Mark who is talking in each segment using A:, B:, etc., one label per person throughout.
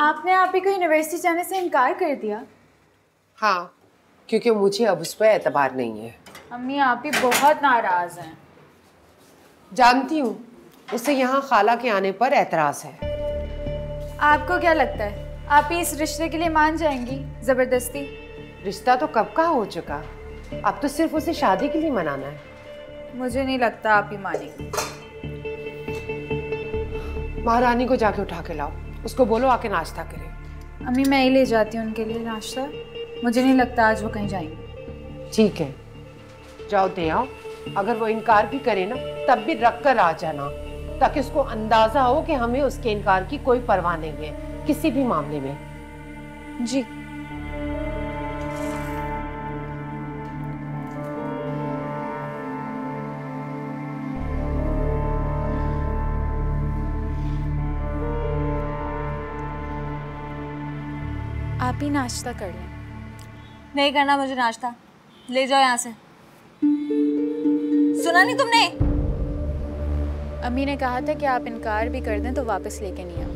A: आपने आप ही को यूनिवर्सिटी जाने से इनकार कर दिया?
B: हाँ, क्योंकि मुझे अब उस पर एतबार नहीं है।
A: अम्मी आप ही बहुत नाराज हैं।
B: जानती हूँ, उसे यहाँ खाला के आने पर एतराज है।
A: आपको क्या लगता है आप ही इस रिश्ते के लिए मान जाएंगी जबरदस्ती?
B: रिश्ता तो कब का हो चुका, अब तो सिर्फ उसे शादी के लिए मनाना है।
A: मुझे नहीं लगता आप ही मानेंगी।
B: महारानी को जाके उठा के लाओ, उसको बोलो आके नाश्ता करे।
A: अम्मी मैं ही ले जाती हूँ उनके लिए नाश्ता, मुझे नहीं लगता आज वो कहीं जाएंगे।
B: ठीक है, जाओ दे आओ। अगर वो इनकार भी करे ना तब भी रख कर आ जाना, ताकि उसको अंदाजा हो कि हमें उसके इनकार की कोई परवाह नहीं है किसी भी मामले में।
A: जी। आप ही नाश्ता कर लें।
C: नहीं करना मुझे नाश्ता, ले जाओ यहाँ से। सुना नहीं तुमने?
A: अम्मी ने कहा था कि आप इनकार भी कर दें तो वापस लेके नहीं आओ।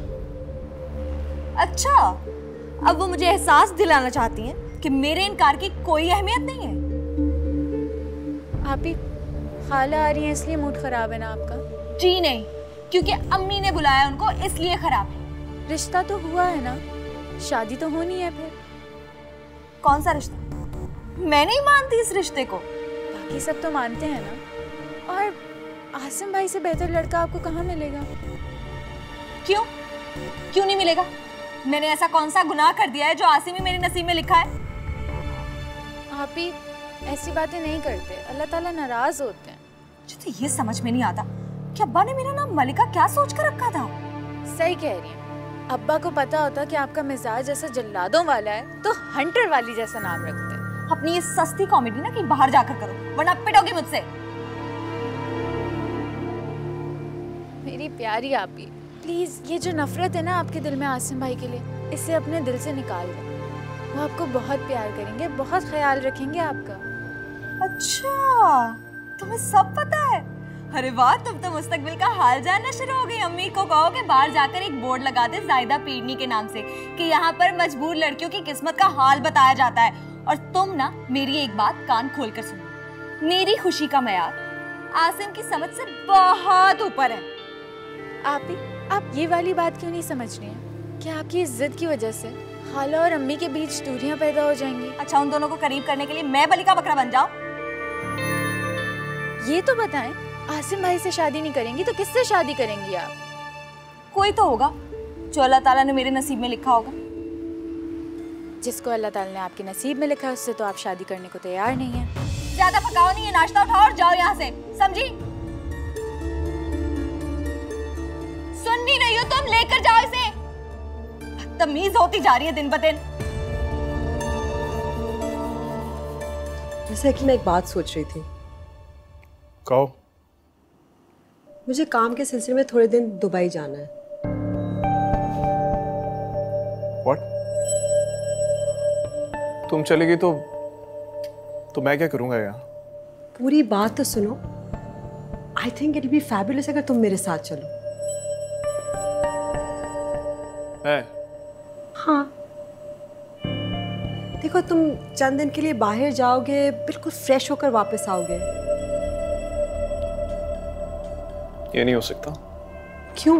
C: अच्छा, अब वो मुझे एहसास दिलाना चाहती हैं कि मेरे इनकार की कोई अहमियत नहीं है।
A: आप ही खाला आ रही हैं इसलिए मूड खराब है ना आपका?
C: जी नहीं, क्योंकि अम्मी ने बुलाया उनको इसलिए खराब है।
A: रिश्ता तो हुआ है ना, शादी तो होनी है फिर।
C: कौन सा रिश्ता? मैं नहीं मानती इस रिश्ते को।
A: बाकी सब तो मानते हैं ना। और आसिम भाई से बेहतर लड़का आपको कहाँ मिलेगा?
C: क्यों? क्यों नहीं मिलेगा? मैंने ऐसा कौन सा गुनाह कर दिया है जो आसिम ही मेरे नसीब में लिखा है?
A: आप ही ऐसी बातें नहीं करते, अल्लाह ताला नाराज होते हैं।
C: मुझे तो ये समझ में नहीं आता कि अब्बा ने मेरा नाम मलिका क्या सोच कर रखा था।
A: सही कह रही हैं। अब्बा को पता होता कि आपका मिजाज जैसा जल्लादों वाला है तो हंटर वाली जैसा नाम रखते हैं।
C: अपनी ये सस्ती कॉमेडी ना कि बाहर जाकर करो, वरना पिटोगी मुझसे।
A: मेरी प्यारी आप ही, प्लीज ये जो नफरत है ना आपके दिल में आसिम भाई के लिए, इसे अपने दिल से निकाल दें। वो आपको बहुत प्यार करेंगे, बहुत ख्याल रखेंगे आपका।
C: अच्छा, तुम्हें सब पता है? अरे वाह, तुम तो मुस्तकबिल का हाल जानना शुरू हो गई। अम्मी को कहो कि बाहर जाकर एक बोर्ड लगा दे जायदा पीड़नी के नाम से कि यहाँ पर मजबूर लड़कियों की किस्मत का हाल बताया जाता है। और तुम ना मेरी एक बात कान खोल कर सुनो, मेरी खुशी का मयार आसिम की समझ से बहुत ऊपर है।
A: आप ये वाली बात क्यों नहीं समझ रही हैं? क्या आपकी इस जिद की वजह से खाला और अम्मी के बीच दूरियां पैदा हो जाएंगी?
C: अच्छा, उन दोनों को करीब करने के लिए मैं बलि का बकरा बन जाऊं?
A: ये तो बताएं, आसिम भाई से शादी नहीं करेंगी तो किससे शादी करेंगी आप?
C: कोई तो होगा जो अल्लाह ताला ने मेरे नसीब में लिखा होगा।
A: जिसको अल्लाह ताला ने आपके नसीब में लिखा है उससे तो आप शादी करने को तैयार नहीं है।
C: ज्यादा पकाओ नहीं, है नाश्ता उठाओ और जाओ यहाँ से, समझी? सुन नहीं रही हो तुम? लेकर जाओ इसे। बदतमीज होती जा रही है दिन ब दिन।
D: जैसे कि मैं एक बात सोच रही थी।
E: कहो।
D: मुझे काम के सिलसिले में थोड़े दिन दुबई जाना है।
E: What? तुम चलेगी तो मैं क्या करूंगा यहाँ?
D: पूरी बात तो सुनो। I think it be fabulous अगर तुम मेरे साथ चलो।
E: है?
D: हाँ, देखो तुम चंद दिन के लिए बाहर जाओगे, बिल्कुल फ्रेश होकर वापस आओगे।
E: ये नहीं हो सकता।
D: क्यों?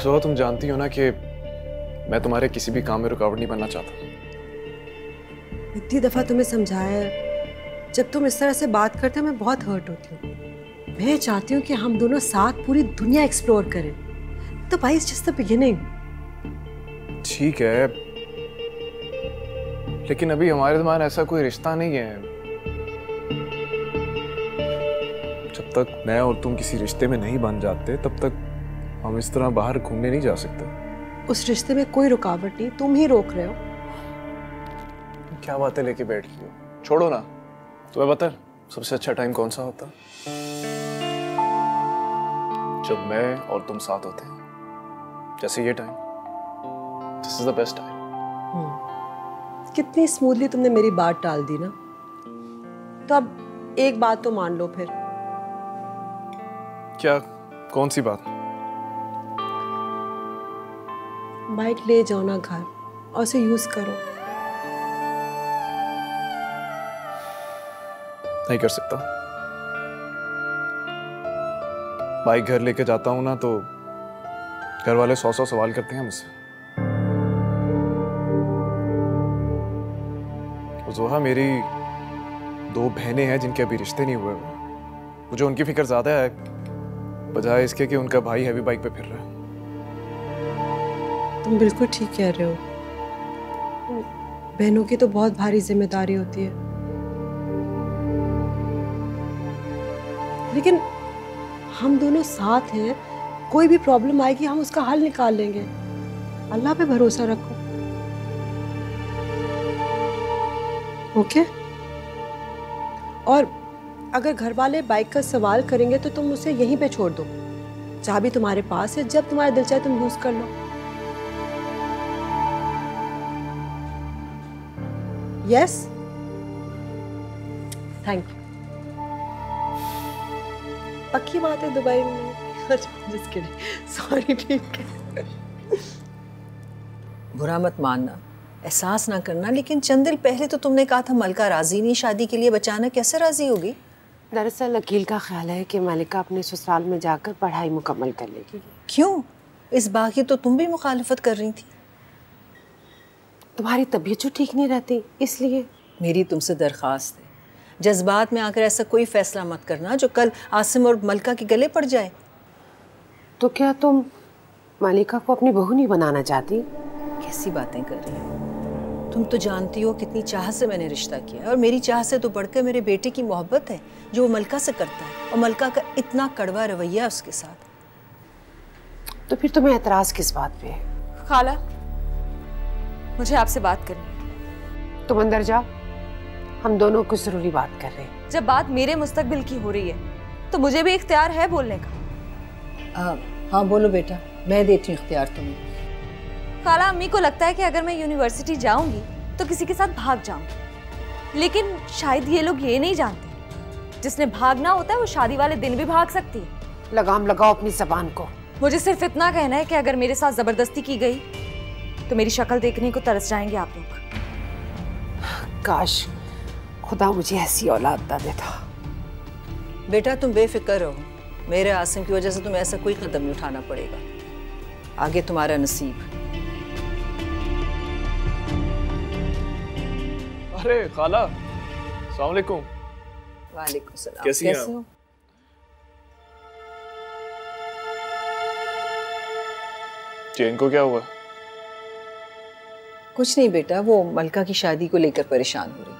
E: जोहा, तुम जानती हो ना कि मैं तुम्हारे किसी भी काम में रुकावट नहीं बनना चाहता।
D: इतनी दफा तुम्हें समझाया है, जब तुम इस तरह से बात करते हो मैं बहुत हर्ट होती हूँ। मैं चाहती हूँ कि हम दोनों साथ पूरी दुनिया एक्सप्लोर करें। तो भाई इट्स जस्ट द बिगिनिंग।
E: ठीक है, लेकिन अभी हमारे दरमियान ऐसा कोई रिश्ता नहीं है। जब तक मैं और तुम किसी रिश्ते में नहीं बन जाते तब तक हम इस तरह बाहर घूमने नहीं जा सकते।
D: उस रिश्ते में कोई रुकावट नहीं, तुम ही रोक रहे हो।
E: क्या बातें लेके बैठ गई हो? छोड़ो ना। तुम्हें पता है सबसे अच्छा टाइम कौन सा होता? जब मैं और तुम साथ होते हैं, जैसे ये time. This is the best time.
D: कितनी स्मूथली तुमने मेरी बात टाल दी ना। तो अब एक बात तो मान लो फिर।
E: क्या? कौन सी बात?
D: बाइक ले जाओ ना घर और उसे यूज करो।
E: नहीं कर सकता। बाइक घर लेके जाता हूं ना तो घर वाले 100 सवाल करते हैं मुझसे। जोहा, मेरी 2 बहनें हैं जिनके अभी रिश्ते नहीं हुए। मुझे उनकी फिक्र ज्यादा है बजाय इसके कि उनका भाई हैवी बाइक पे फिर रहा है।
D: तुम बिल्कुल ठीक कह रहे हो। बहनों की तो बहुत भारी जिम्मेदारी होती है, लेकिन हम दोनों साथ हैं। कोई भी प्रॉब्लम आएगी हम उसका हल निकाल लेंगे। अल्लाह पे भरोसा रखो। ओके? और अगर घर वाले बाइक का सवाल करेंगे तो तुम उसे यहीं पे छोड़ दो। चाबी तुम्हारे पास है, जब तुम्हारा दिल चाहे तुम यूज कर लो। यस? Thank you. पक्की बात है दुबई में। Just kidding. Sorry, ठीक है।
F: बुरा मत मानना, एहसास ना करना, लेकिन चंद दिन पहले तो तुमने कहा था मलका राजी नहीं शादी के लिए। बचाना कैसे राजी होगी?
B: दरअसल अकील का ख्याल है कि मलिका अपने ससुराल में जाकर पढ़ाई मुकम्मल कर लेगी।
F: क्यों? इस बात की तो तुम भी मुखालिफत कर रही थी।
B: तुम्हारी तबीयत जो ठीक नहीं रहती इसलिए।
F: मेरी तुमसे दरख्वास्त है, जज्बात में आकर ऐसा कोई फैसला मत करना जो कल आसिम और मलका के गले पड़ जाए।
B: तो क्या तुम मलिका को अपनी बहू नहीं बनाना चाहती?
F: कैसी बातें कर रही हो? तुम तो जानती हो कितनी चाह से मैंने रिश्ता किया है, और मेरी चाह से तो बढ़कर मेरे बेटे की मोहब्बत है जो वो मलका से करता है, और मलका का इतना कड़वा रवैया उसके साथ।
B: तो फिर तुम्हें एतराज किस बात पे है?
C: खाला, मुझे आपसे बात करनी है।
B: तुम अंदर जाओ, हम दोनों कुछ जरूरी बात कर रहे हैं।
C: जब बात मेरे मुस्तकबिल की हो रही है तो मुझे भी इख्तियार है बोलने का।
F: हाँ बोलो बेटा, मैं देती हूँ इख्तियार तुम्हें।
C: खाला, अम्मी को लगता है कि अगर मैं यूनिवर्सिटी जाऊंगी तो किसी के साथ भाग जाऊंगी, लेकिन शायद ये लोग ये नहीं जानते जिसने भागना होता है वो शादी वाले दिन भी भाग सकती है।
B: लगाम लगाओ अपनी जबान को।
C: मुझे सिर्फ इतना कहना है कि अगर मेरे साथ जबरदस्ती की गई तो मेरी शक्ल देखने को तरस जाएंगे आप लोग।
B: काश खुदा मुझे ऐसी औलाद ना देता।
F: बेटा तुम बेफिक्र रहो, मेरे आसिम की वजह से तुम्हें ऐसा कोई कदम नहीं उठाना पड़ेगा। आगे तुम्हारा नसीब।
E: अरे खाला, अस्सलाम वालेकुम।
F: वालेकुम सलाम।
E: कैसी हैं आप?
F: हो?
E: चेन को क्या हुआ?
F: कुछ नहीं बेटा, वो मलका की शादी को लेकर परेशान हो रही है।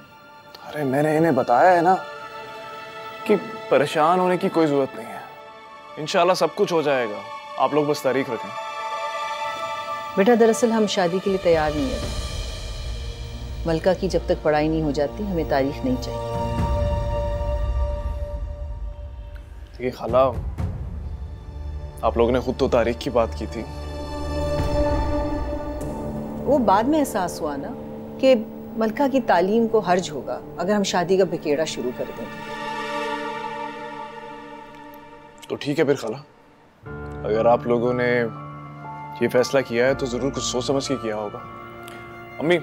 E: अरे मैंने इन्हें बताया है ना कि परेशान होने की कोई जरूरत नहीं है। इंशाल्लाह सब कुछ हो जाएगा, आप लोग बस तारीख रखें।
F: बेटा दरअसल हम शादी के लिए तैयार नहीं है। मलका की जब तक पढ़ाई नहीं हो जाती हमें तारीख नहीं चाहिए।
E: देखिए खाला, आप लोगों ने खुद तो तारीख की बात की थी।
F: वो बाद में एहसास हुआ ना कि मलका की तालीम को हर्ज होगा अगर हम शादी का बिकेड़ा शुरू कर दें।
E: तो ठीक है फिर खाला, अगर आप लोगों ने ये फैसला किया है तो जरूर कुछ सोच समझ के किया होगा। अम्मी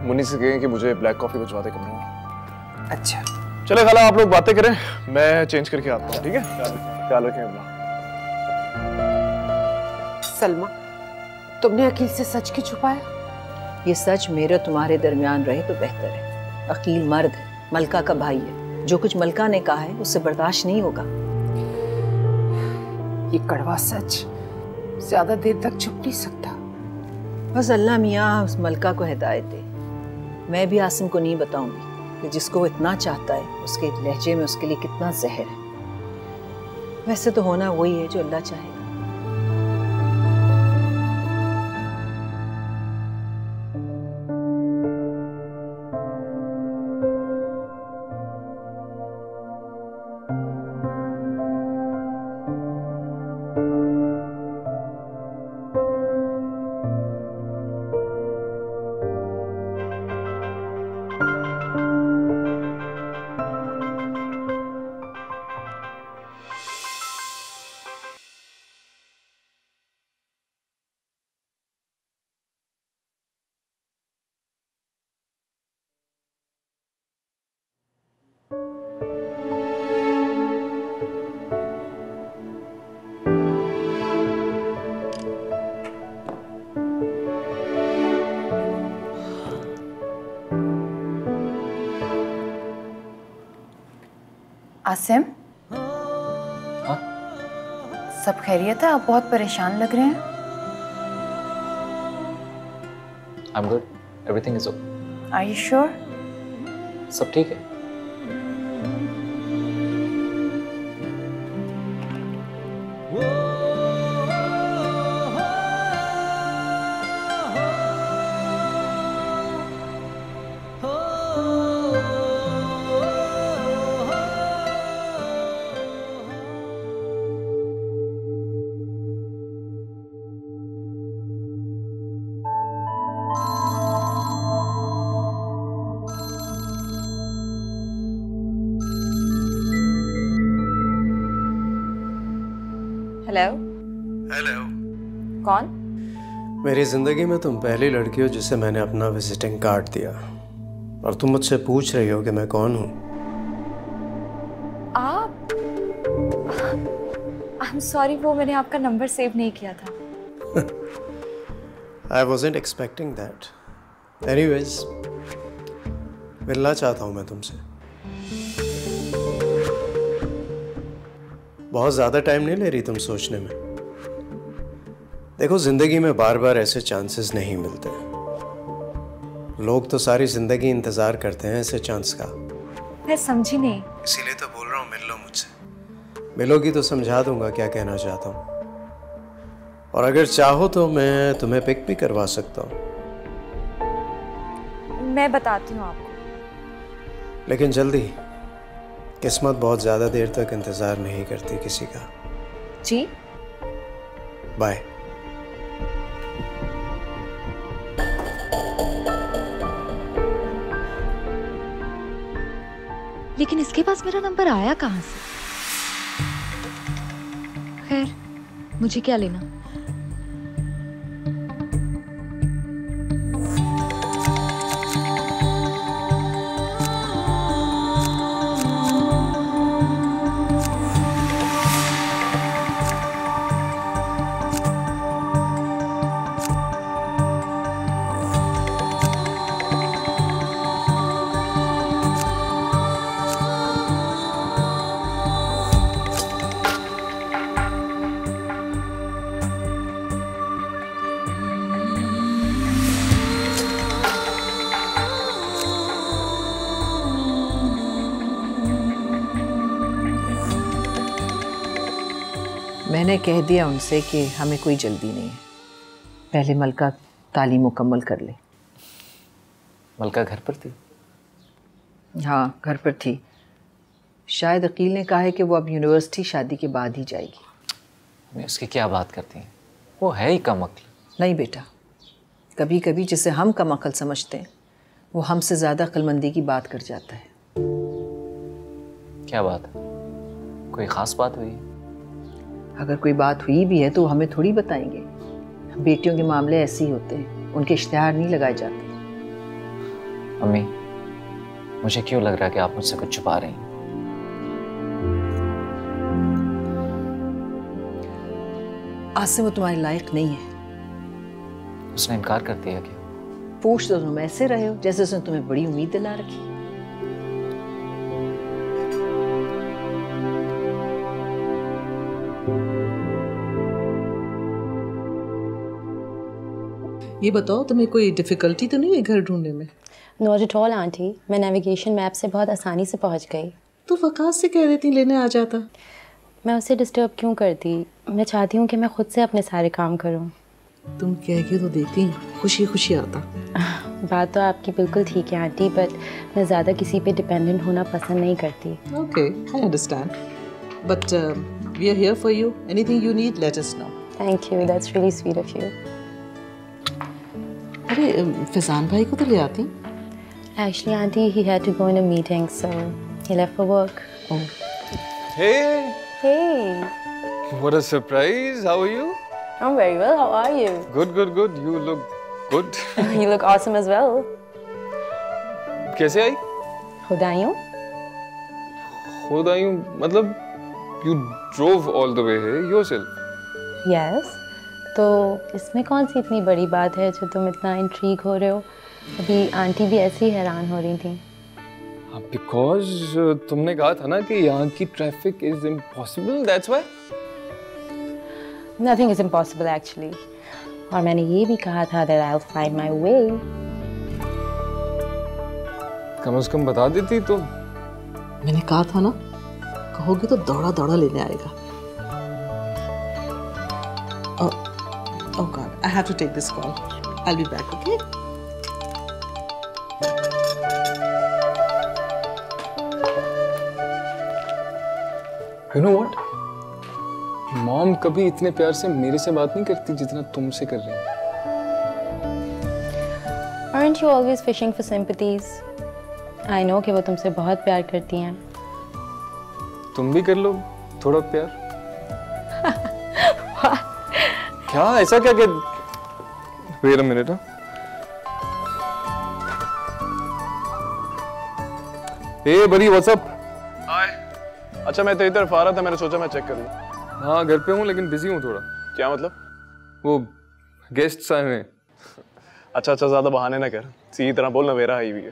E: मुन्नी से कहें कि मुझे ब्लैक कॉफी भिजवा दे कमरे में।
B: अच्छा
E: चले खाला, आप लोग बातें करें, मैं चेंज करके आता हूँ। ठीक है, ख्याल रखें अपना।
B: सलमा, तुमने अकील से सच क्यों छुपाया?
F: ये सच मेरे तुम्हारे दरमियान रहे तो बेहतर है। अकील मर्द है, मलका का भाई है। जो कुछ मलका ने कहा है उससे बर्दाश्त नहीं होगा।
B: ये कड़वा सच ज्यादा देर तक छुप नहीं सकता।
F: बस अल्लाह मियाँ उस मलका को हिदायत दे। मैं भी आसिम को नहीं बताऊंगी कि जिसको वो इतना चाहता है उसके लहजे में उसके लिए कितना जहर है। वैसे तो होना वही है जो अल्लाह चाहेगा।
A: आसिम,
G: हाँ?
A: सब खैरियत है? आप बहुत परेशान लग रहे हैं।
G: I'm good. Everything is okay.
A: Are you sure?
G: सब ठीक है।
C: हेलो।
H: हेलो।
C: कौन?
H: मेरी जिंदगी में तुम पहली लड़की हो जिसे मैंने अपना विजिटिंग कार्ड दिया, और तुम मुझसे पूछ रही हो कि मैं कौन हूँ।
C: आप? आई एम सॉरी, वो मैंने आपका नंबर सेव नहीं किया था।
H: I wasn't expecting that. Anyways, मिलना चाहता हूँ मैं तुमसे। बहुत ज़्यादा टाइम नहीं ले रही तुम सोचने में। देखो, जिंदगी में बार बार ऐसे चांसेस नहीं मिलते। लोग तो सारी जिंदगी इंतजार करते हैं ऐसे चांस का।
C: मैं समझी नहीं।
H: इसीलिए तो बोल रहा हूँ, मिल लो मुझसे। मिलोगी तो समझा दूंगा क्या कहना चाहता हूँ, और अगर चाहो तो मैं तुम्हें पिक भी करवा सकता हूँ।
C: मैं बताती हूँ आपको।
H: लेकिन जल्दी, किस्मत बहुत ज़्यादा देर तक इंतज़ार नहीं करती किसी का।
C: जी?
H: बाय।
C: लेकिन इसके पास मेरा नंबर आया कहाँ से? खैर, मुझे क्या लेना।
F: मैंने कह दिया उनसे कि हमें कोई जल्दी नहीं है, पहले मलका तालीम मुकम्मल कर ले।
G: मलका घर पर थी?
F: हाँ, घर पर थी। शायद अकील ने कहा है कि वो अब यूनिवर्सिटी शादी के बाद ही जाएगी।
G: मैं उसकी क्या बात करती हैं, वो है ही कम अक्ल।
F: नहीं बेटा, कभी कभी जिसे हम कम अक्ल समझते हैं वो हमसे ज़्यादा अक्लमंदी की बात कर जाता है।
G: क्या बात है? कोई ख़ास बात हुई है?
F: अगर कोई बात हुई भी है तो हमें थोड़ी बताएंगे। बेटियों के मामले ऐसे ही होते हैं, उनके इश्तिहार नहीं लगाए जाते।
G: अम्मी, मुझे क्यों लग रहा है कि आप मुझसे कुछ छुपा रही हैं?
F: आसिम वो तुम्हारे लायक नहीं है।
G: उसने इनकार कर दिया क्या?
F: पूछ तो तुम ऐसे रहे हो जैसे उसने तुम्हें बड़ी उम्मीद दिला रखी।
I: ये बताओ, तुम्हें कोई डिफ़िकल्टी तो नहीं है घर ढूंढने में?
J: नॉट एट ऑल आंटी, मैं नेविगेशन मैप से बहुत आसानी से पहुंच गई।
I: तो वकास से कह देती लेने आ जाता।
J: मैं उसे डिस्टर्ब क्यों करती? मैं चाहती हूँ कि मैं खुद से अपने सारे काम करूँ।
I: तुम कह के तो देखती, खुशी खुशी आता।
J: बात तो आपकी बिल्कुल ठीक है आंटी, बट मैं ज़्यादा किसी पे डिपेंडेंट होना पसंद नहीं करती।
I: Okay, I understand, but we are here for you. Anything you need, let us know.
J: Thank you, that's really sweet of you.
I: अरे फैजान भाई को तो ले आती।
J: Actually, auntie, he had to go in a meeting, so he left for work.
I: Oh.
K: Hey!
J: Hey!
K: What a surprise! How are you?
J: I'm very well. How are you?
K: Good, good, good. You look good.
J: You look awesome as well.
K: कैसे आई?
J: खुद आई हूँ।
K: खुद आई हूँ मतलब you drove all the way here yourself?
J: Yes. तो इसमें कौन सी इतनी बड़ी बात है जो तुम इतना इंट्रीग हो रहे हो? अभी आंटी भी ऐसे ही हैरान हो रही थी।
K: बिकॉज तुमने कहा था ना कि यहाँ की traffic is impossible, that's why.
J: Nothing is impossible actually. और मैंने ये भी कहा था that I'll find my way.
K: कम से कम बता देती तो।
I: मैंने कहा था ना, कहोगे तो दौड़ा दौड़ा लेने आएगा। Oh God, I have to take this call. I'll be back, okay?
K: You know what? Mom कभी इतने प्यार से मेरे से बात नहीं करती जितना तुमसे कर रही है।
J: Aren't you always fishing for sympathies? I know कि वो तुमसे बहुत प्यार करती हैं।
K: तुम भी कर लो थोड़ा प्यार। क्या ऐसा क्या कि Wait a minute, Hey buddy, what's up?
E: Hi. अच्छा मैं तेरी तरफ आ रहा था, मैंने सोचा मैं चेक कर लूं।
K: हाँ घर पे हूँ लेकिन बिजी हूँ थोड़ा।
E: क्या मतलब?
K: वो गेस्ट्स आए हैं।
E: अच्छा ज्यादा बहाने ना कर, सीधी तरह बोलना मेरा हाई भी है।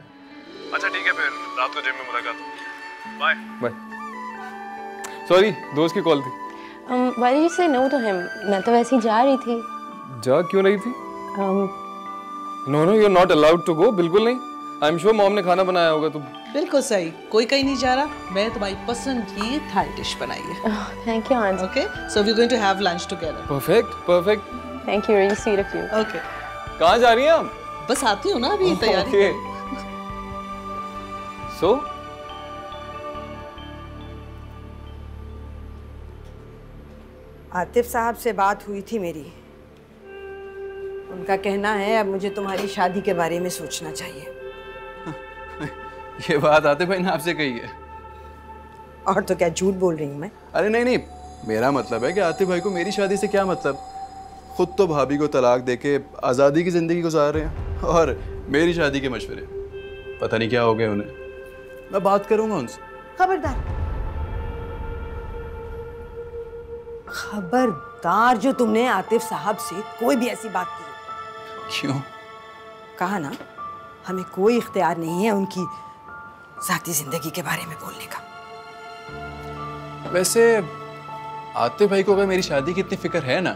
E: अच्छा ठीक है फिर रात को जिम में मुलाकात। Bye
K: bye. सॉरी दोस्त की कॉल थी।
J: Why did you say no to him? मैं तो वैसे ही जा रही थी।
K: जा क्यों रही थी? No, you're not allowed to go. बिल्कुल नहीं। I'm sure मॉम ने खाना बनाया होगा तो।
I: बिल्कुल सही, कोई कहीं नहीं जा रहा। मैं तुम्हारी पसंद की थाई डिश बनाई है।
J: Thank you, Aunt.
I: Okay, so we're going to have lunch together.
K: Perfect.
J: Thank you, really sweet of you.
I: Okay.
K: कहाँ जा रही हैं आप?
I: बस आती हूँ ना अभी तैयारी।
K: Okay. So?
D: आतिफ साहब से बात हुई थी मेरी। उनका कहना है अब मुझे तुम्हारी शादी के बारे में सोचना चाहिए।
L: ये बात आतिफ भाई ने आपसे कही है?
D: और तो क्या झूठ बोल रही हूँ मैं?
L: अरे नहीं, मेरा मतलब है कि आतिफ भाई को मेरी शादी से क्या मतलब। खुद तो भाभी को तलाक देके आज़ादी की ज़िंदगी गुजार रहे हैं और मेरी शादी के मशवरे। पता नहीं क्या हो गया उन्हें। मैं बात करूँगा उनसे।
D: खबरदार जो तुमने आतिफ साहब से कोई भी ऐसी बात की।
L: क्यों?
D: कहा ना, हमें कोई इख्तियार नहीं है उनकी ज़ाती जिंदगी के बारे में बोलने का।
L: वैसे आतिफ भाई को अगर मेरी शादी की इतनी फिक्र है ना,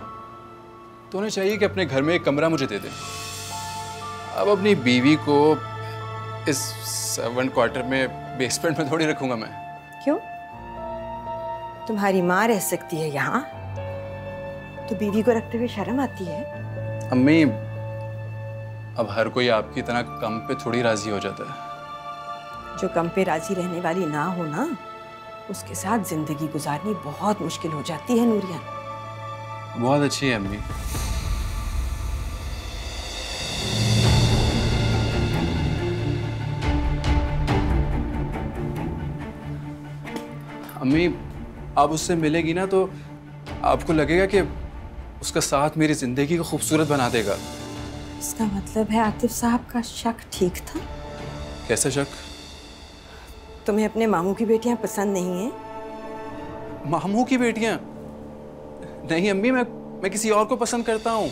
L: तो उन्हें चाहिए कि अपने घर में एक कमरा मुझे दे दे। अब अपनी बीवी को इस सर्वेंट क्वार्टर में बेसमेंट में थोड़ी रखूंगा मैं।
D: क्यों? तुम्हारी माँ रह सकती है यहाँ, तो बीवी को रखते हुए शर्म आती है?
L: अम्मी, अब हर कोई आपकी तरह कम पे थोड़ी राजी हो जाता है।
D: जो कम पे राजी रहने वाली ना हो ना, उसके साथ जिंदगी गुजारनी बहुत मुश्किल हो जाती है नूरिया।
L: बहुत अच्छी है अम्मी। अम्मी, आप उससे मिलेगी ना तो आपको लगेगा कि उसका साथ मेरी जिंदगी को खूबसूरत बना देगा।
D: इसका मतलब है आतिफ साहब का शक ठीक था?
L: कैसा शक?
D: तुम्हें अपने मामू की बेटियां पसंद नहीं हैं?
L: मामू की बेटियां? नहीं अम्मी, मैं किसी और को पसंद करता हूँ।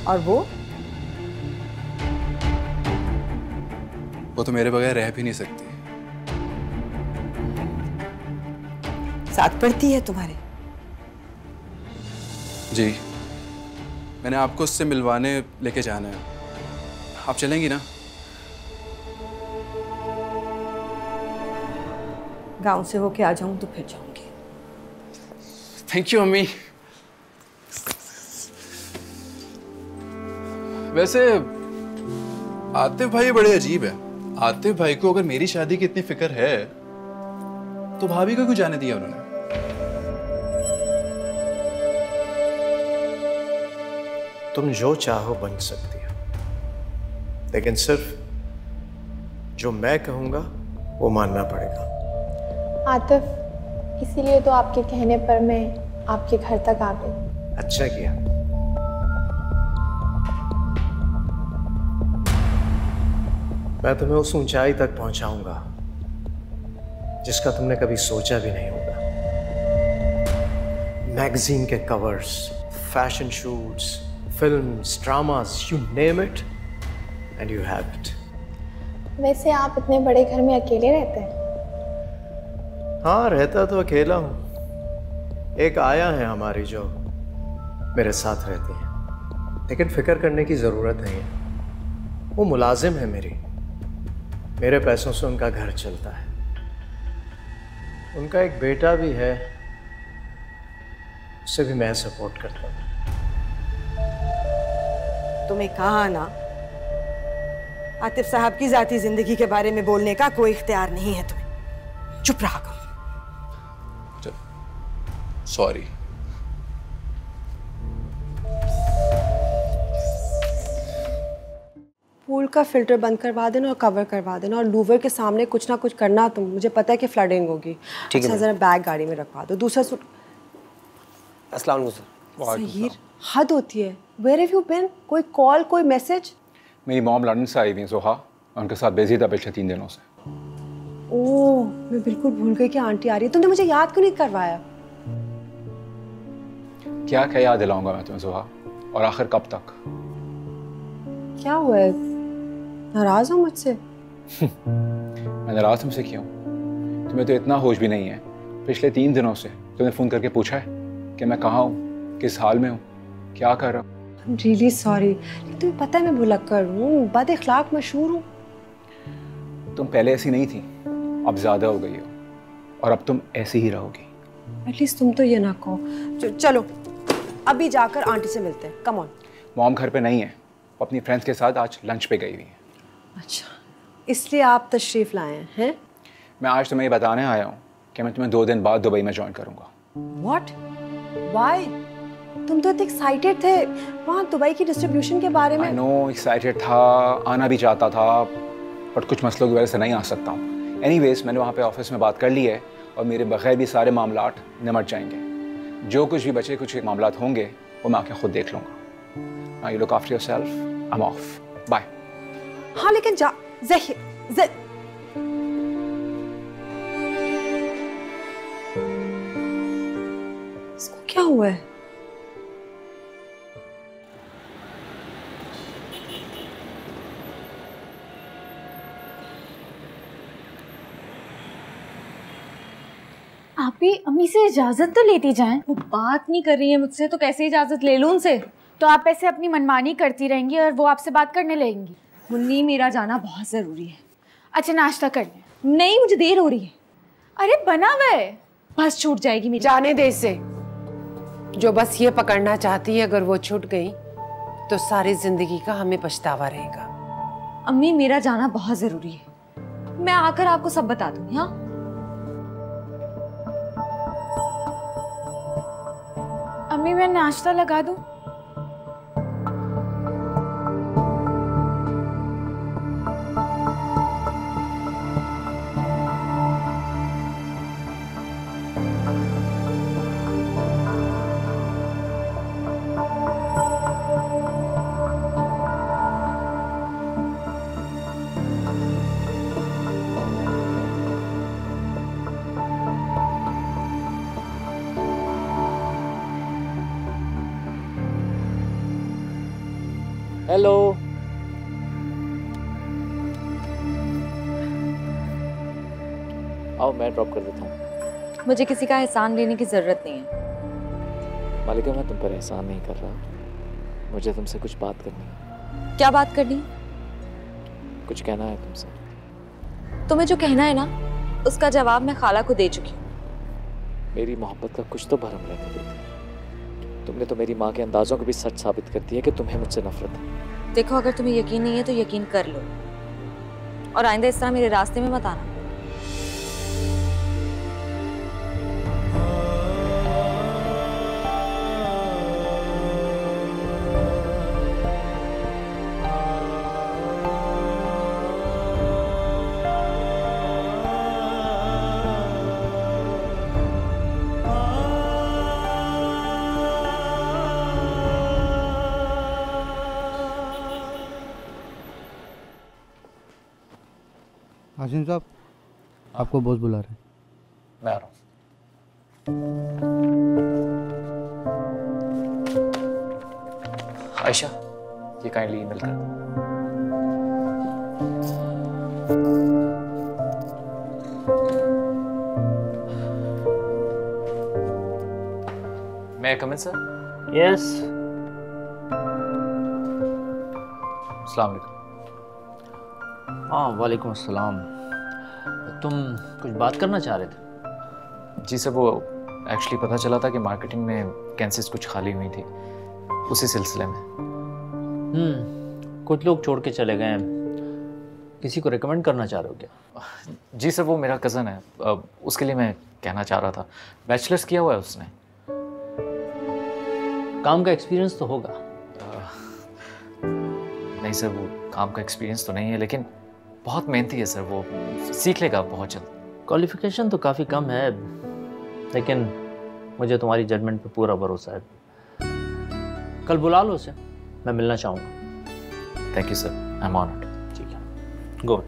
D: और
L: वो तो मेरे बगैर रह भी नहीं सकती।
D: साथ पढ़ती है तुम्हारे?
L: जी, मैंने आपको उससे मिलवाने लेके जाना है। आप चलेंगी ना?
D: गांव से होके आ जाऊं तो फिर जाऊंगी।
L: थैंक यू अम्मी। वैसे आतिफ भाई बड़े अजीब है। आतिफ भाई को अगर मेरी शादी की इतनी फिक्र है तो भाभी को क्यों जाने दिया उन्होंने?
H: तुम जो चाहो बन सकती हो, लेकिन सिर्फ जो मैं कहूंगा वो मानना पड़ेगा।
A: आतिफ, इसीलिए तो आपके कहने पर मैं आपके घर तक आ गई।
H: अच्छा किया। मैं तुम्हें उस ऊंचाई तक पहुंचाऊंगा जिसका तुमने कभी सोचा भी नहीं होगा। मैगजीन के covers, fashion shoots, films, dramas, you name it and you have it.
A: वैसे आप इतने बड़े घर में अकेले रहते हैं?
H: हाँ, रहता तो अकेला हूँ। एक आया है हमारी जो मेरे साथ रहती है, लेकिन फिक्र करने की ज़रूरत नहीं है। वो मुलाजिम है मेरे पैसों से उनका घर चलता है। उनका एक बेटा भी है, उसे भी मैं सपोर्ट करता हूँ।
D: तुम्हें कहा ना, आतिफ साहब की जाती जिंदगी के बारे में बोलने का कोई इख्तियार नहीं है तुम्हें। चुप रहा करो।
L: सॉरी।
D: पूल का फिल्टर बंद करवा देना और कवर करवा देना, और लूवर के सामने कुछ ना कुछ करना तुम। मुझे पता है कि फ्लडिंग होगी। अच्छा, जरा बैग गाड़ी में रखवा दो। दूसरा सूट।
M: अस्सलाम वालेकुम सर।
D: सहीर, हद होती है। Where have you been? कोई कॉल, कोई मैसेज?
K: मेरी मॉम लंदन से आई हुई है जोहा, उनके साथ बिजी था पिछले 3 दिनों से।
D: ओह, मैं बिल्कुल भूल गई कि आंटी आ रही है। तुमने मुझे याद क्यों नहीं करवाया?
K: क्या क्या याद दिलाऊंगा मैं तुम्हें जोहा, और आखिर कब तक?
D: क्या हुआ है? नाराज हो मुझसे?
K: मैं नाराज तुमसे क्यों? तुम्हें तो इतना होश भी नहीं है। पिछले 3 दिनों से तुमने फ़ोन करके पूछा है कि मैं कहाँ हूँ, किस हाल में हूँ, क्या कर रहा हूँ?
D: I'm really sorry, लेकिन तुम्हें पता है मैं भुलक्कड़ हूँ, बद इखलाक मशहूर हूँ।
K: तुम पहले ऐसी नहीं थी, अब ज़्यादा हो गई हो, और अब तुम ऐसी ही रहोगी।
D: एटलीस्ट तुम तो ये ना कहो। चलो अभी जाकर आंटी से मिलते हैं। Come on.
K: मॉम घर पे नहीं है, वो अपनी फ्रेंड्स के साथ आज लंच पे गई हुई है।
D: अच्छा, इसलिए आप तशरीफ़ लाए हैं?
K: मैं आज तुम्हें ये बताने आया हूँ कि मैं तुम्हें 2 दिन बाद दुबई में ज्वाइन करूँगा।
D: What? Why? तुम तो इतने एक्साइटेड थे वहाँ दुबई की डिस्ट्रीब्यूशन के बारे में।
K: I know, एक्साइटेड था, आना भी चाहता था, बट कुछ मसलों की वजह से नहीं आ सकता हूँ। एनीवेज, मैंने वहाँ पे ऑफिस में बात कर ली है, और मेरे बगैर भी सारे मामलात निमट जाएंगे। जो कुछ भी बचे कुछ मामलात होंगे वो मैं आके खुद देख लूँगा। You look after yourself. I'm off. Bye.
D: हाँ, लेकिन इसको क्या हुआ है?
A: आप भी अम्मी से इजाजत तो लेती जाएं।
C: वो बात नहीं कर रही है मुझसे, तो कैसे इजाजत ले लूं उनसे?
A: तो आप ऐसे अपनी मनमानी करती रहेंगी और वो आपसे बात करने लगेंगी।
C: मुन्नी, मेरा जाना बहुत जरूरी है।
A: अच्छा, नाश्ता कर लें।
C: नहीं, मुझे देर हो रही है।
A: अरे बना हुआ है,
C: बस छूट जाएगी मेरी।
B: जाने दे इसे। जो बस ये पकड़ना चाहती है, अगर वो छूट गई तो सारी जिंदगी का हमें पछतावा रहेगा।
C: अम्मी, मेरा जाना बहुत जरूरी है। मैं आकर आपको सब बता दूंगी। हाँ,
A: अम्मी मैं नाश्ता लगा दूं?
G: हेलो। आओ, मैं ड्रॉप कर देता हूँ।
C: मुझे किसी का एहसान लेने की जरूरत नहीं है।
G: मालिका, मैं तुम पर एहसान नहीं कर रहा, मुझे तुमसे कुछ बात करनी है।
C: क्या बात करनी है?
G: कुछ कहना है तुमसे।
C: तुम्हें जो कहना है ना, उसका जवाब मैं खाला को दे चुकी हूँ।
G: मेरी मोहब्बत का कुछ तो भरम रहने देती। तुमने तो मेरी माँ के अंदाजों को भी सच साबित कर दिया कि तुम्हें मुझसे नफरत है।
C: देखो, अगर तुम्हें यकीन नहीं है तो यकीन कर लो, और आइंदा इस तरह मेरे रास्ते में मत आना।
M: हाशिम साहब, आपको बॉस बुला रहे हैं।
G: मैं आ रहा हूँ। आयशा, ये काइंडली ईमेल कर दो। May I come in, sir?
N: Yes.
G: अस्सलाम वालेकुम।
N: हाँ, वालेकुम अस्सलाम। तुम कुछ बात करना चाह रहे थे?
G: जी सर, वो एक्चुअली पता चला था कि मार्केटिंग में वैकेंसीज कुछ खाली हुई थी, उसी सिलसिले में।
N: कुछ लोग छोड़ के चले गए हैं, किसी को रिकमेंड करना चाह रहे हो क्या?
G: जी सर, वो मेरा कज़न है, उसके लिए मैं कहना चाह रहा था। बैचलर्स किया हुआ है उसने।
N: काम का एक्सपीरियंस तो होगा?
G: नहीं सर, वो काम का एक्सपीरियंस तो नहीं है, लेकिन बहुत मेहनती है सर, वो सीख लेगा बहुत जल्द।
N: क्वालिफिकेशन तो काफ़ी कम है, लेकिन मुझे तुम्हारी जजमेंट पे पूरा भरोसा है। कल बुला लो उसे, मैं मिलना चाहूँगा।
G: Thank you sir, I am honoured.
N: ठीक है, गुड।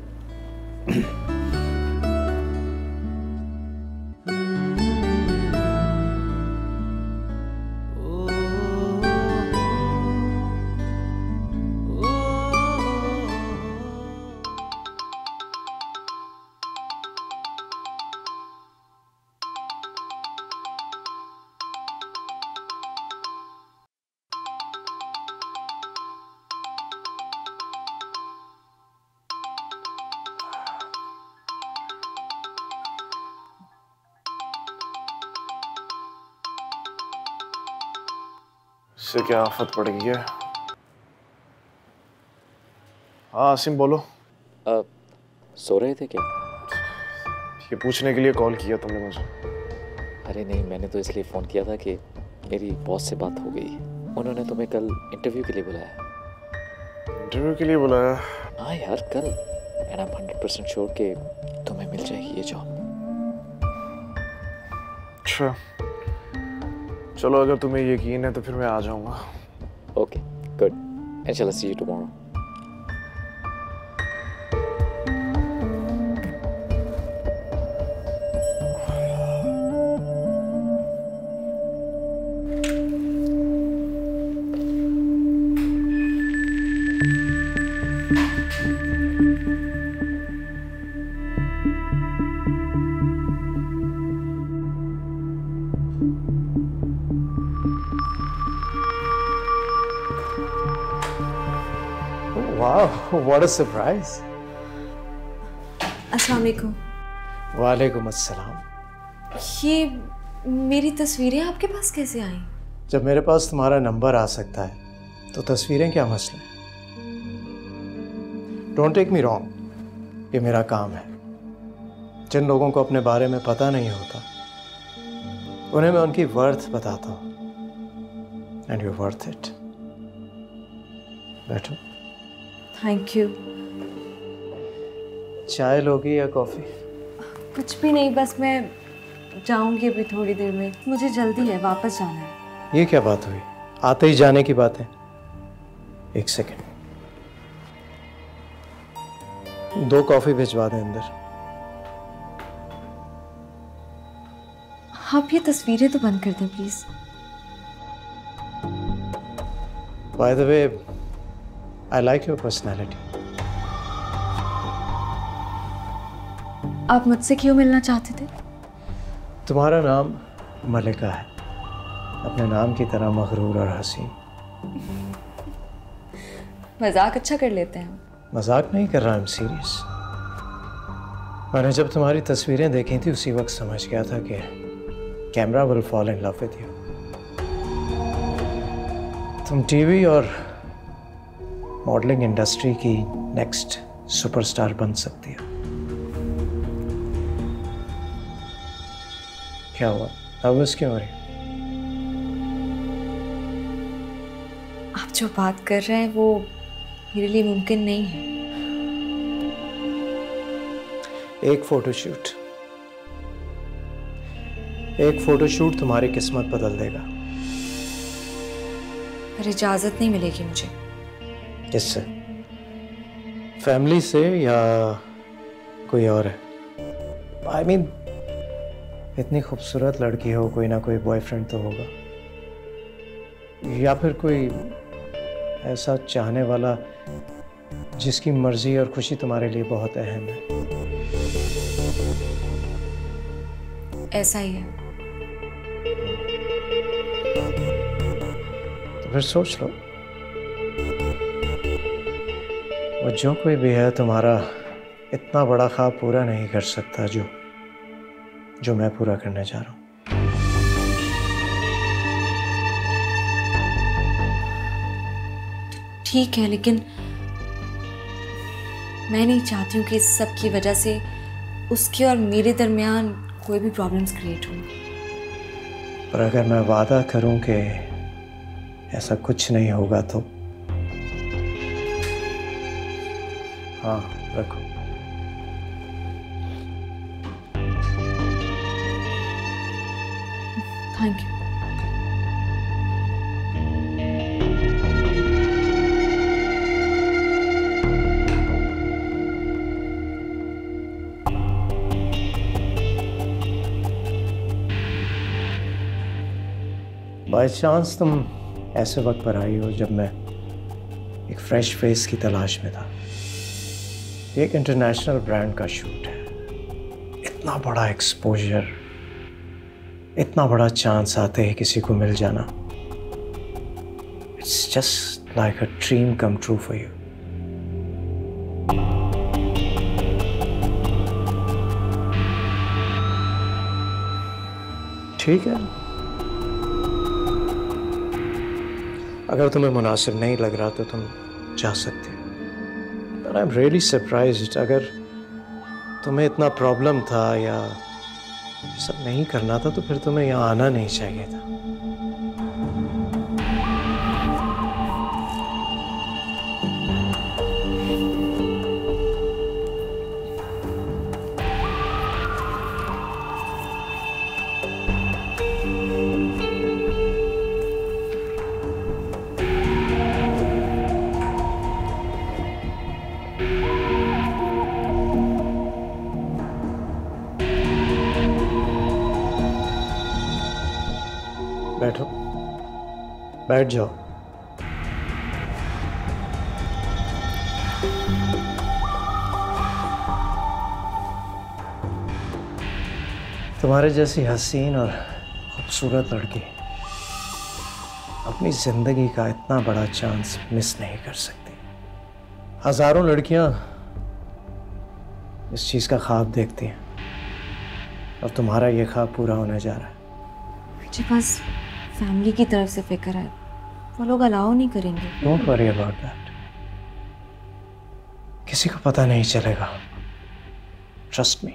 E: इससे क्या आफत पड़ गई है? हाँ आसिम बोलो।
G: सो रहे थे क्या?
E: ये पूछने के लिए कॉल किया तुमने मुझे?
G: अरे नहीं, मैंने तो इसलिए फ़ोन किया था कि मेरी बॉस से बात हो गई, उन्होंने तुम्हें कल इंटरव्यू के लिए बुलाया।
E: इंटरव्यू के लिए बुलाया?
G: हाँ यार, कल। एंड आई एम 100% श्योर कि तुम्हें मिल जाएगी ये जॉब।
E: अच्छा चलो, अगर तुम्हें यकीन है तो फिर मैं आ जाऊंगा।
G: ओके गुड, इंशाल्लाह see you tomorrow.
H: Wow, what a surprise.
C: अस्सलाम वालेकुम।
H: वालेकुम अस्सलाम।
C: ये मेरी तस्वीरें आपके पास कैसे आई?
H: जब मेरे पास तुम्हारा नंबर आ सकता है तो तस्वीरें क्या मसला है? डोंट टेक मी रॉन्ग, ये मेरा काम है। जिन लोगों को अपने बारे में पता नहीं होता उन्हें मैं उनकी वर्थ बताता हूँ। And you worth it. बैठो।
C: Thank you.
H: चाय लोगी या कॉफ़ी?
C: कुछ भी नहीं, बस मैं जाऊंगी अभी थोड़ी देर में, मुझे जल्दी है, वापस जाना है।
H: ये क्या बात हुई? आते ही जाने की बात है। एक सेकेंड, 2 कॉफ़ी भिजवा दें अंदर।
C: आप ये तस्वीरें तो बंद कर दें please.
H: By the way, I like your personality.
C: आप मुझसे क्यों मिलना चाहते थे?
H: तुम्हारा नाम मलिका है, अपने नाम की तरह मगरूर और हसीन।
C: मजाक अच्छा कर लेते हैं।
H: मजाक नहीं कर रहा, I'm serious। मैंने जब तुम्हारी तस्वीरें देखी थी उसी वक्त समझ गया था कि camera will fall in love with you. तुम टीवी और मॉडलिंग इंडस्ट्री की नेक्स्ट सुपरस्टार बन सकती हो। क्या हुआ, नर्वस क्यों हो रही?
C: आप जो बात कर रहे हैं वो मेरे लिए मुमकिन नहीं है।
H: एक फोटोशूट तुम्हारी किस्मत बदल देगा।
C: पर इजाजत नहीं मिलेगी मुझे।
H: किससे? फैमिली से या कोई और है? I mean, इतनी खूबसूरत लड़की हो, कोई ना कोई बॉयफ्रेंड तो होगा, या फिर कोई ऐसा चाहने वाला जिसकी मर्जी और खुशी तुम्हारे लिए बहुत अहम है।
C: ऐसा ही है।
H: फिर सोच लो, वो जो कोई भी है तुम्हारा इतना बड़ा ख्वाब पूरा नहीं कर सकता जो मैं पूरा करने जा रहा हूँ।
C: ठीक है, लेकिन मैं नहीं चाहती हूँ कि इस सब की वजह से उसके और मेरे दरमियान कोई भी प्रॉब्लम्स क्रिएट हों।
H: पर अगर मैं वादा करूँ कि ऐसा कुछ नहीं होगा तो? हाँ, रखो।
C: Thank you.
H: बाय चांस तुम ऐसे वक्त पर आई हो जब मैं एक फ्रेश फेस की तलाश में था। एक इंटरनेशनल ब्रांड का शूट है, इतना बड़ा एक्सपोजर, इतना बड़ा चांस आते ही किसी को मिल जाना, it's just like a dream come true for you. ठीक है, अगर तुम्हें मुनासिब नहीं लग रहा तो तुम जा सकते हो। But I'm really surprised, अगर तुम्हें इतना प्रॉब्लम था या ये सब नहीं करना था तो फिर तुम्हें यहाँ आना नहीं चाहिए था। बैठो, बैठ जाओ। तुम्हारे जैसी हसीन और खूबसूरत लड़की अपनी जिंदगी का इतना बड़ा चांस मिस नहीं कर सकती। हजारों लड़कियां इस चीज का ख्वाब देखती हैं और तुम्हारा ये ख्वाब पूरा होने जा रहा है।
C: मुझे बस फैमिली की तरफ से फिक्र है, वो लोग अलाउ नहीं करेंगे।
H: डोंट वरी अबाउट दैट, किसी को पता नहीं चलेगा, ट्रस्ट मी।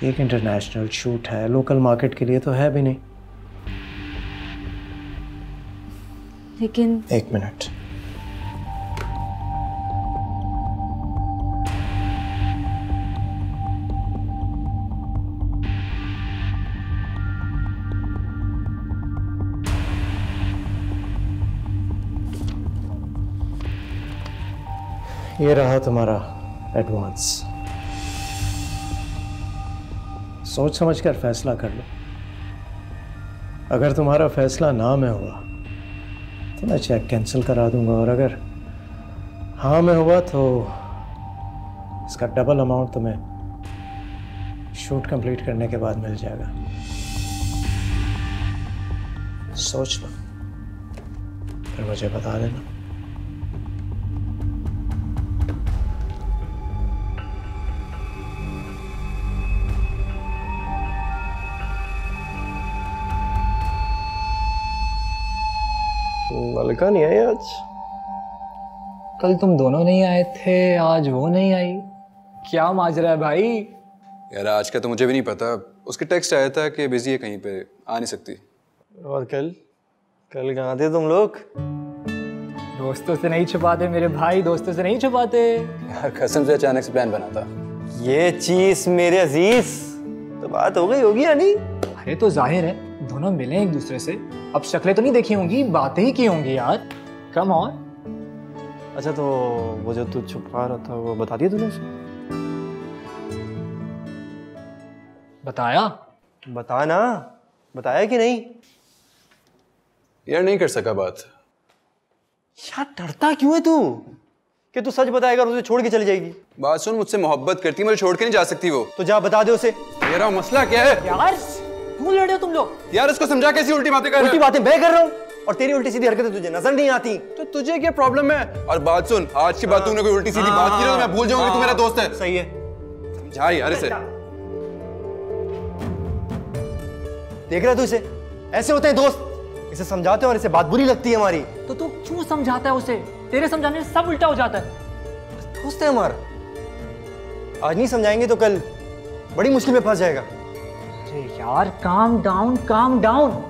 H: एक इंटरनेशनल शूट है, लोकल मार्केट के लिए तो है भी नहीं।
C: लेकिन
H: एक मिनट, ये रहा तुम्हारा एडवांस। सोच समझ कर फैसला कर लो। अगर तुम्हारा फैसला ना में हुआ तो मैं चेक कैंसिल करा दूंगा, और अगर हाँ में हुआ तो इसका डबल अमाउंट तुम्हें शूट कंप्लीट करने के बाद मिल जाएगा। सोच लो, फिर मुझे बता देना। मलिका नहीं आई आज?
O: कल तुम दोनों नहीं आए थे, आज वो नहीं आई, क्या माजरा है भाई?
L: यार आज का तो मुझे भी नहीं पता, उसके टेक्स्ट आया था कि बिजी है कहीं पे, आ नहीं सकती।
H: और कल कहाँ थे तुम लोग?
O: दोस्तों से नहीं छुपाते मेरे भाई, दोस्तों से नहीं छुपाते।
L: यार कसम से अचानक से प्लान बना था।
P: ये चीज मेरे अजीज, तो बात हो गई होगी या नहीं?
O: अरे तो जाहिर है दोनों मिले एक दूसरे से, अब शक्लें तो नहीं देखी होंगी, बातें ही की होंगी यार। Come on.
P: अच्छा तो वो जो तू छुपा रहा था वो बता दिया तूने उसे?
O: बताया?
P: बता ना, बताया कि नहीं?
L: यार नहीं कर सका बात।
P: यार डरता क्यों है तू कि तू सच बताएगा और उसे छोड़ के चली जाएगी?
L: बात सुन, मुझसे मोहब्बत करती है, मुझे छोड़ के नहीं जा सकती वो।
P: तो जा बता दे उसे।
L: मेरा मसला क्या है?
O: यार क्यों लड़ रहे हो तुम लोग?
L: यार इसको समझा कैसी उल्टी बातें कर रहे हो?
P: उल्टी बातें मैं कर रहा हूँ? और तेरी उल्टी सीधी हरकतें तुझे नजर नहीं आती।
L: तो तुझे क्या प्रॉब्लम है? और बात सुन, आज के बाद तूने कोई उल्टी सीधी बात की ना तो मैं भूल जाऊंगा कि तू मेरा दोस्त है।
P: सही है,
L: समझा यार इसे।
P: देख रहा तू इसे, ऐसे होते हैं दोस्त, इसे समझाते हैं और इसे बात बुरी लगती है हमारी।
O: तो तू क्यों समझाता है उसे? तेरे समझाने से सब उल्टा हो जाता है।
P: दोस्त है हमारा, आज नहीं समझाएंगे तो कल बड़ी मुश्किल में फंस जाएगा।
O: अरे यार काम डाउन, काम डाउन।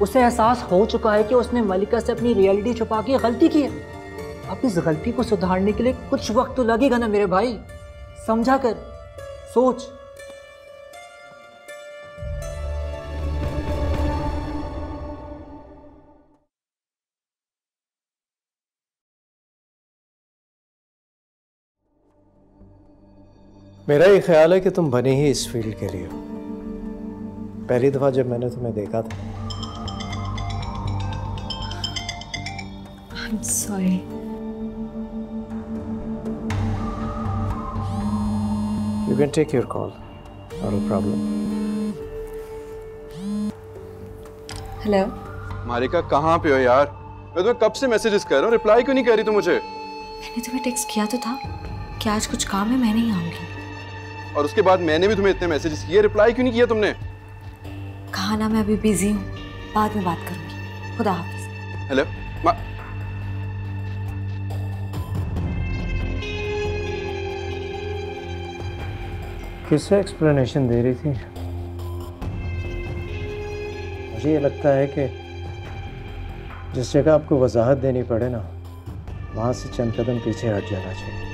O: उसे एहसास हो चुका है कि उसने मलिका से अपनी रियलिटी छुपा के गलती की है। अब इस गलती को सुधारने के लिए कुछ वक्त तो लगेगा ना मेरे भाई। समझा कर, सोच।
H: मेरा ये ख्याल है कि तुम बने ही इस फील्ड के लिए हो। पहली दफा जब मैंने तुम्हें देखा था।
C: I'm sorry.
H: You can take your call. Not a problem.
C: Hello
L: मालिका कहाँ पे हो यार? मैं तुम्हें कब से मैसेजेस कर रहा हूँ, रिप्लाई क्यों नहीं कर रही तू मुझे?
C: मैंने तुम्हें टेक्स्ट किया तो था कि आज कुछ काम है, मैं नहीं आऊंगी।
L: और उसके बाद मैंने भी तुम्हें इतने मैसेजेस किए, रिप्लाई क्यों नहीं किया तुमने?
C: कहा ना मैं अभी बिजी हूँ, बाद में बात करूंगी। खुदा हाफिज।
L: हेलो
H: किससे एक्सप्लेनेशन दे रही थी? मुझे ये लगता है कि जिस जगह आपको वजाहत देनी पड़े ना, वहाँ से चंद कदम पीछे हट जाना चाहिए।